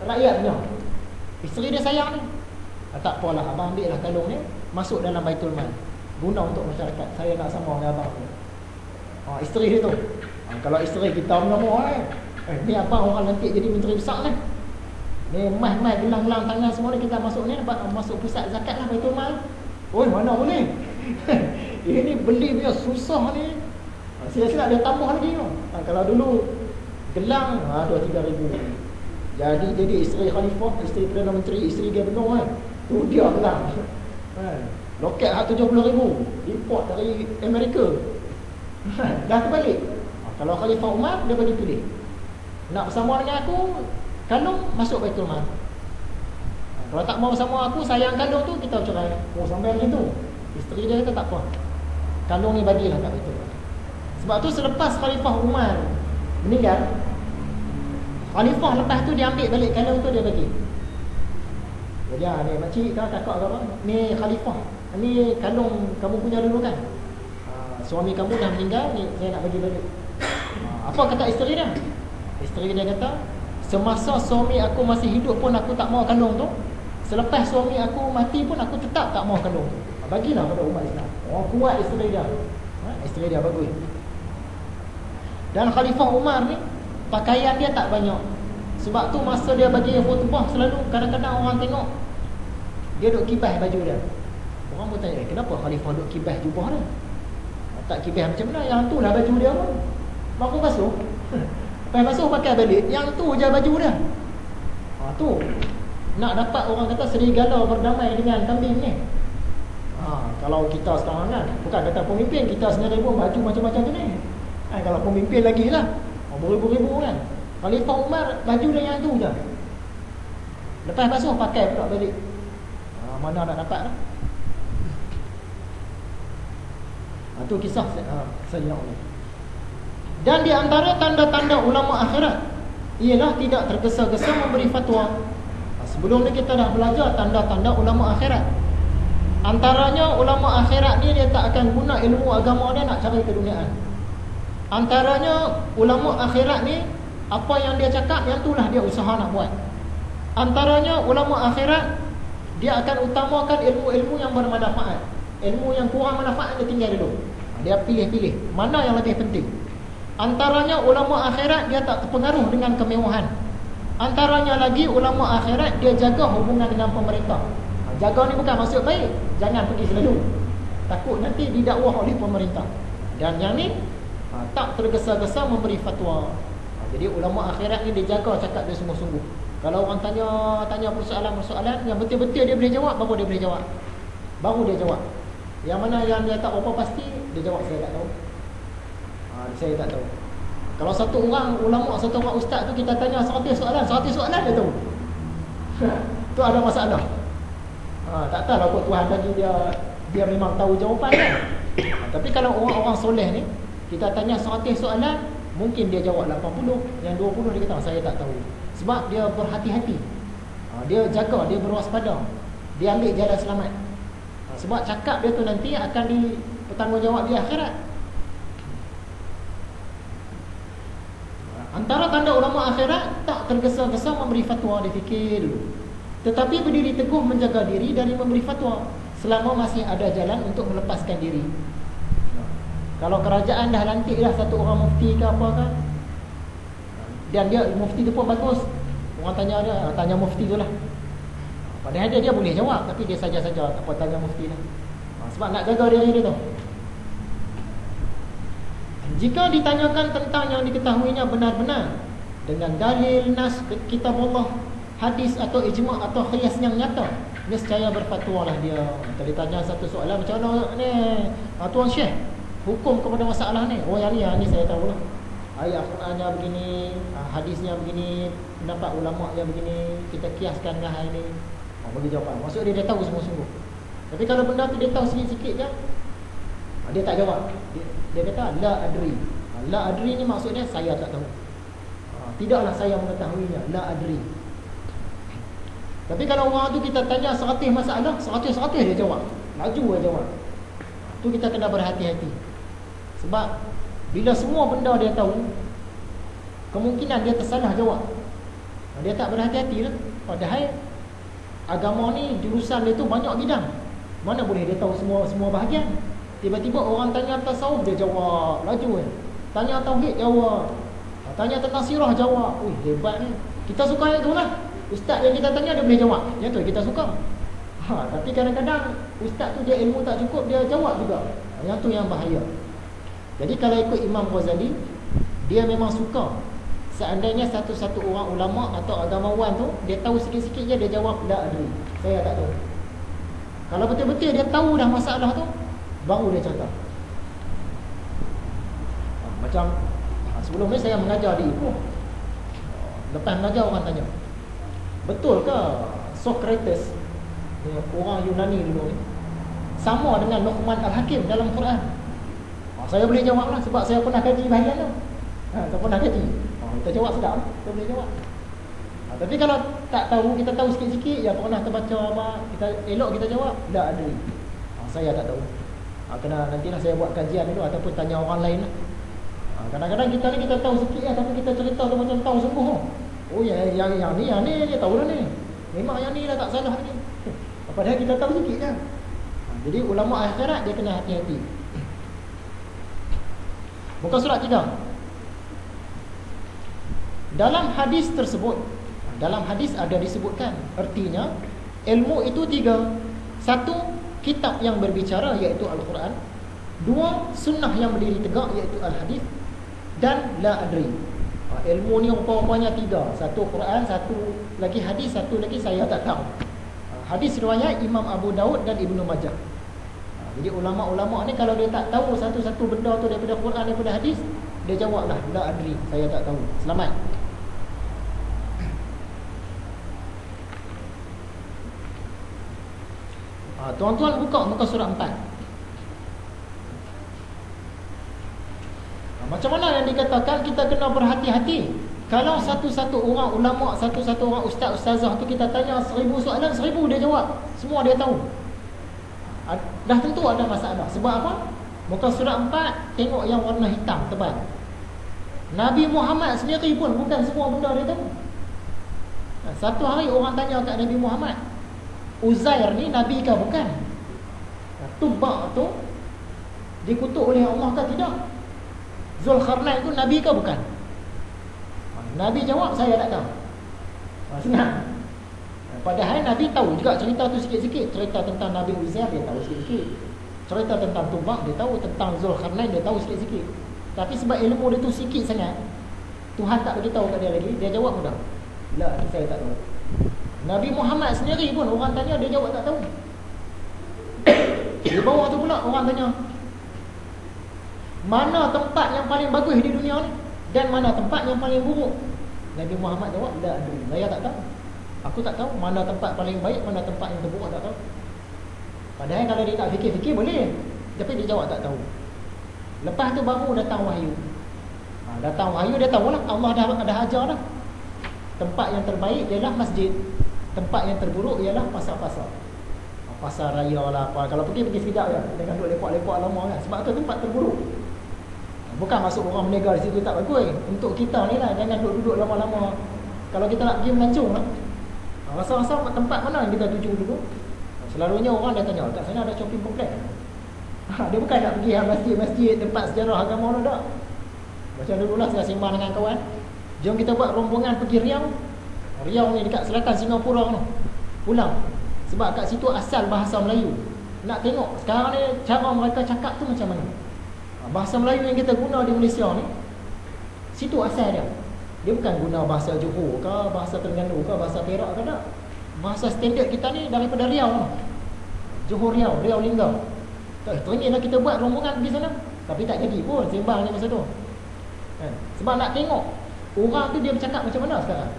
rakyatnya. Isteri dia sayang ni. Tak apalah, abang ambil lah kalung ni, masuk dalam Baitul Mal, guna untuk masyarakat. Saya nak sama dengan abang. Isteri dia tu. Kalau isteri kita mengamuk ni abang orang lantik jadi menteri besar ni. Ni mas-mas gelang-gelang tangan semua ni kita masuk ni, masuk pusat zakat lah Baitul Mal. Oi, mana boleh. Ini beli punya susah ni. Sila-sila dia tambah lagi tu. Kalau dulu gelang 2-3 ribu. Jadi isteri khalifah, isteri Perdana Menteri, isteri dia benar kan. Tu dia gelang. Loket 70 ribu import dari Amerika. Dah terbalik. Kalau Khalifah Umar dia bagi pilih. Nak bersama dengan aku, kalung masuk Baitul Mal. Kalau tak mau bersama aku, sayang kalung tu, kita cerai. Sampai macam tu. Isteri dia kata tak apa, kalung ni bagilah kat Baitul Mal. Sebab tu selepas Khalifah Umar meninggal, Khalifah lepas tu dia ambil balik kalung tu, dia bagi. Jadi ni makcik ke kakak ke apa, ni Khalifah, ni kalung kamu punya dulu kan, suami kamu dah meninggal ni, saya nak bagi balik. Apa kata isteri dia? Isteri dia kata, semasa suami aku masih hidup pun aku tak mau kalung tu. Selepas suami aku mati pun aku tetap tak mau kalung tu. Bagilah pada umat Islam. Kuat isteri dia. Isteri dia bagus. Dan Khalifah Umar ni pakaian dia tak banyak. Sebab tu masa dia bagi khutbah selalu kadang-kadang orang tengok dia duk kibas baju dia. Orang pun tanya, kenapa Khalifah duk kibas jubah dia? Tak kibas macam mana? Yang tu lah baju dia pun. Baru basuh. Lepas basuh pakai balik, yang tu je baju dia. Tu nak dapat orang kata serigala berdamai dengan kambing ni. Kalau kita sekarang kan, bukan kata pemimpin, kita sendiri pun baju macam-macam tu ni. Kalau pemimpin lagi lah, beribu-ribu kan. Khalifah Umar baju dia yang tu je. Lepas basuh pakai pula balik. Mana nak dapat lah. Tu kisah Sayyidina Umar. Dan di antara tanda-tanda ulama akhirat ialah tidak tergesa-gesa memberi fatwa. Sebelum ni kita dah belajar tanda-tanda ulama akhirat. Antaranya ulama akhirat ni dia tak akan guna ilmu agama dia nak cari keduniaan. Antaranya ulama akhirat ni, apa yang dia cakap yang itulah dia usaha nak buat. Antaranya ulama akhirat, dia akan utamakan ilmu-ilmu yang bermanfaat. Ilmu yang kurang manfaat dia tinggal dulu. Dia pilih-pilih mana yang lebih penting. Antaranya ulama akhirat dia tak terpengaruh dengan kemewahan. Antaranya lagi ulama akhirat dia jaga hubungan dengan pemerintah. Jaga ni bukan maksud baik, jangan pergi selalu, takut nanti didakwah oleh pemerintah. Dan yang ni tak tergesa-gesa memberi fatwa. Jadi ulama akhirat ni dia jaga cakap dia sungguh-sungguh. Kalau orang tanya persoalan-persoalan yang betul-betul dia boleh jawab, baru dia boleh jawab. Baru dia jawab. Yang mana yang dia tak apa pasti, dia jawab saya tak tahu. Saya tak tahu. Kalau satu orang ulama, satu orang ustaz tu kita tanya 100 soalan dia tahu. Tu ada masalah. Tak tahulah kot Tuhan bagi dia memang tahu jawapan kan. Tapi kalau orang-orang soleh ni, kita tanya 100 soalan, mungkin dia jawab 80, yang 20 dia kata saya tak tahu. Sebab dia berhati-hati. Dia jaga, dia berwaspada. Dia ambil jalan selamat. Sebab cakap dia tu nanti akan dipertanggungjawab di akhirat. Antara tanda ulama akhirat tak tergesa-gesa memberi fatwa, dia fikir dulu. Tetapi berdiri teguh menjaga diri dari memberi fatwa selama masih ada jalan untuk melepaskan diri. Kalau kerajaan dah lantik dah satu orang mufti ke apa kan, dan dia mufti tu pun bagus, orang tanya mufti tu lah. Padahal dia boleh jawab, tapi dia saja-saja tak apa tanya mufti lah. Sebab nak jaga diri dia tu. Jika ditanyakan tentang yang diketahuinya benar-benar dengan dalil, nas, kitab Allah, hadis atau ijma' atau qiyas yang nyata, nescaya berfatwalah dia. Kalau ditanya satu soalan macam mana ni, Tuan Syekh, hukum kepada masalah ni. Oh yang ni saya tahulah. Ayat Qurannya begini, hadisnya begini, pendapat ulama' yang begini, kita kiaskan dengan hal ini. Bagi jawapan. Maksud dia tahu semua-semua. Tapi kalau benda tu dia tahu sikit-sikit je, dia tak jawab. Dia kata la adri. La adri ni maksudnya saya tak tahu. Tidaklah saya mengetahuinya. La adri. Tapi kalau orang tu kita tanya 100 masalah, 100 dia jawab. Laju dia jawab. Tu kita kena berhati-hati. Sebab bila semua benda dia tahu, kemungkinan dia tersalah jawab. Dia tak berhati-hati lah. Padahal agama ni jurusan dia tu banyak bidang. Mana boleh dia tahu semua bahagian. Tiba-tiba orang tanya tasawuf, dia jawab laju kan. Tanya tauhid, jawab. Tanya tentang sirah, jawab. Ui, hebat ni. Kita suka yang tu lah. Ustaz yang kita tanya dia boleh jawab. Yang tu kita suka. Tapi kadang-kadang ustaz tu dia ilmu tak cukup, dia jawab juga. Yang tu yang bahaya. Jadi kalau ikut Imam Ghazali, dia memang suka seandainya satu-satu orang ulama atau agamawan tu dia tahu sikit-sikit je, dia jawab la adri, saya tak tahu. Kalau betul-betul dia tahu dah masalah tu, baru dia cerita. Macam sebelum ni saya mengajar di Ipoh. Lepas mengajar orang tanya, betul ke Socrates, orang Yunani dulu ni, sama dengan Luqman Al-Hakim dalam Quran? Saya boleh jawab lah sebab saya pernah kaji bahagian tu. Saya pernah kaji. Kita jawab sedap, kita boleh jawab. Tapi kalau tak tahu, kita tahu sikit-sikit, ya pernah terbaca apa, kita elok kita jawab, tak ada. Saya tak tahu. Kena nantilah saya buat kajian dulu ataupun tanya orang lain lah. Kadang-kadang kita ni kita tahu sikit lah, tapi kita cerita tu macam tahu sungguh. Oh ya, yang ni dia tahu dah ni. Memang yang ni dah tak salah ni. Padahal kita tahu sikit kan. Jadi ulama akhirat dia kena hati-hati. Muka surat 3. Dalam hadis tersebut, dalam hadis ada disebutkan, artinya ilmu itu 3. 1, kitab yang berbicara iaitu Al-Quran. 2, sunnah yang berdiri tegak iaitu Al-Hadis. Dan la adri. Ilmu ni rupa-rupanya 3. 1 Quran, 1 lagi hadis, 1 lagi saya tak tahu. Hadis riwayat Imam Abu Daud dan Ibnu Majah. Jadi ulama-ulama ni kalau dia tak tahu satu-satu benda tu daripada Quran, daripada hadis, dia jawablah la adri, saya tak tahu. Selamat. Tuan-tuan buka muka surat 4. Macam mana yang dikatakan kita kena berhati-hati. Kalau satu-satu orang ulama, satu-satu orang ustaz-ustazah tu kita tanya 1000 soalan, 1000 dia jawab. Semua dia tahu. Dah tentu ada masalah. Sebab apa? Muka surat 4 tengok yang warna hitam tebal. Nabi Muhammad sendiri pun bukan semua benda dia tahu. Satu hari orang tanya kat Nabi Muhammad, Uzair ni Nabi ke bukan? Tubak tu dikutuk oleh Allah ke tidak? Zulkarnain tu Nabi ke bukan? Nabi jawab, saya tak tahu. Senang. Padahal Nabi tahu juga cerita tu sikit-sikit. Cerita tentang Nabi Uzair dia tahu sikit-sikit. Cerita tentang Tubak dia tahu. Tentang Zulkarnain dia tahu sikit-sikit. Tapi sebab ilmu dia tu sikit sangat, Tuhan tak beritahu kat dia lagi. Dia jawab mudah, la, saya tak tahu. Nabi Muhammad sendiri pun orang tanya, dia jawab tak tahu. Di bawah tu pula orang tanya, mana tempat yang paling bagus di dunia ni dan mana tempat yang paling buruk? Nabi Muhammad jawab, la adri, saya tak tahu. Aku tak tahu mana tempat paling baik, mana tempat yang terburuk, tak tahu. Padahal kalau dia tak fikir-fikir boleh, tapi dia jawab tak tahu. Lepas tu baru datang wahyu. Datang wahyu, dia tahulah Allah dah ajar dah. Tempat yang terbaik ialah masjid. Tempat yang terburuk ialah pasar-pasar. Pasar raya lah apa. Kalau pergi sekejap je, dengan duduk lepak-lepak lama kan. Sebab tu tempat terburuk. Bukan masuk orang berniaga di situ tak bagus. Untuk kita ni lah, jangan duduk lama-lama. Kalau kita nak pergi melancong lah, rasa-rasa tempat mana yang kita tuju dulu. Selalunya orang dia tanya, kat sana ada shopping complex. Dia bukan nak pergi masjid-masjid, tempat sejarah agama tu tak. Macam dululah saya sembang dengan kawan, jom kita buat rombongan pergi Riau. Riau ni dekat selatan Singapura tu. Pulang. Sebab kat situ asal bahasa Melayu. Nak tengok sekarang ni cara mereka cakap tu macam mana. Bahasa Melayu yang kita guna di Malaysia ni, situ asal dia. Dia bukan guna bahasa Johor ke, bahasa Terengganu ke, bahasa Perak ke tak. Bahasa standard kita ni daripada Riau. Johor Riau, Riau Lingga. Teringinlah kita buat rombongan pergi sana. Tapi tak jadi pun sembang ni masa tu. Sebab nak tengok orang tu dia bercakap macam mana sekarang.